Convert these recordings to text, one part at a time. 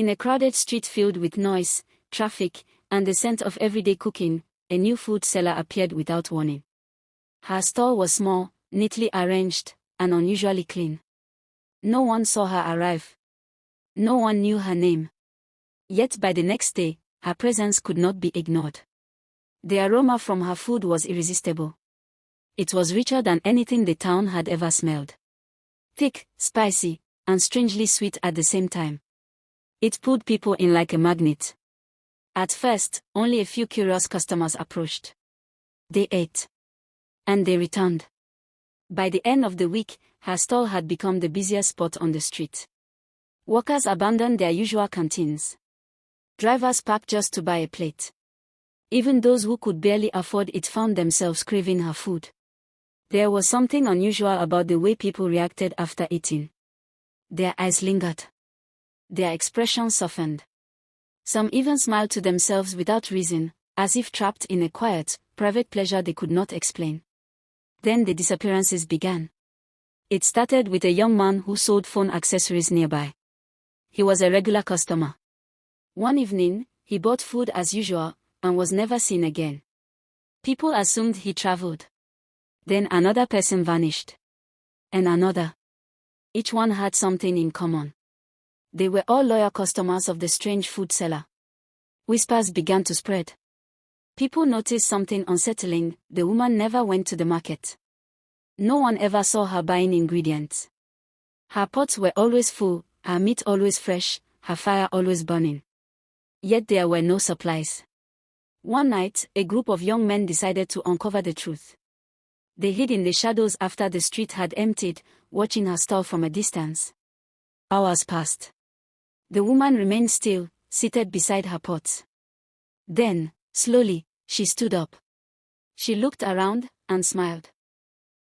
In a crowded street filled with noise, traffic, and the scent of everyday cooking, a new food seller appeared without warning. Her stall was small, neatly arranged, and unusually clean. No one saw her arrive. No one knew her name. Yet by the next day, her presence could not be ignored. The aroma from her food was irresistible. It was richer than anything the town had ever smelled. Thick, spicy, and strangely sweet at the same time. It pulled people in like a magnet. At first, only a few curious customers approached. They ate. And they returned. By the end of the week, her stall had become the busiest spot on the street. Workers abandoned their usual canteens. Drivers parked just to buy a plate. Even those who could barely afford it found themselves craving her food. There was something unusual about the way people reacted after eating. Their eyes lingered. Their expressions softened. Some even smiled to themselves without reason, as if trapped in a quiet, private pleasure they could not explain. Then the disappearances began. It started with a young man who sold phone accessories nearby. He was a regular customer. One evening, he bought food as usual, and was never seen again. People assumed he traveled. Then another person vanished. And another. Each one had something in common. They were all loyal customers of the strange food seller. Whispers began to spread. People noticed something unsettling: the woman never went to the market. No one ever saw her buying ingredients. Her pots were always full, her meat always fresh, her fire always burning. Yet there were no supplies. One night, a group of young men decided to uncover the truth. They hid in the shadows after the street had emptied, watching her stall from a distance. Hours passed. The woman remained still, seated beside her pots. Then, slowly, she stood up. She looked around, and smiled.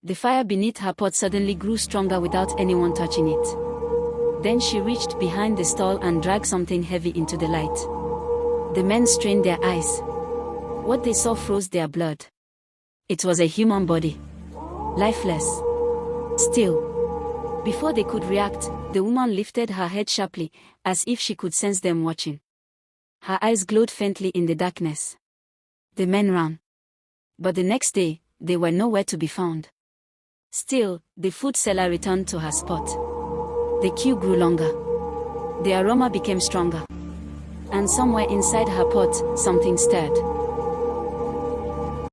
The fire beneath her pot suddenly grew stronger without anyone touching it. Then she reached behind the stall and dragged something heavy into the light. The men strained their eyes. What they saw froze their blood. It was a human body. Lifeless. Still. Before they could react, the woman lifted her head sharply, as if she could sense them watching. Her eyes glowed faintly in the darkness. The men ran. But the next day, they were nowhere to be found. Still, the food seller returned to her spot. The queue grew longer. The aroma became stronger. And somewhere inside her pot, something stirred.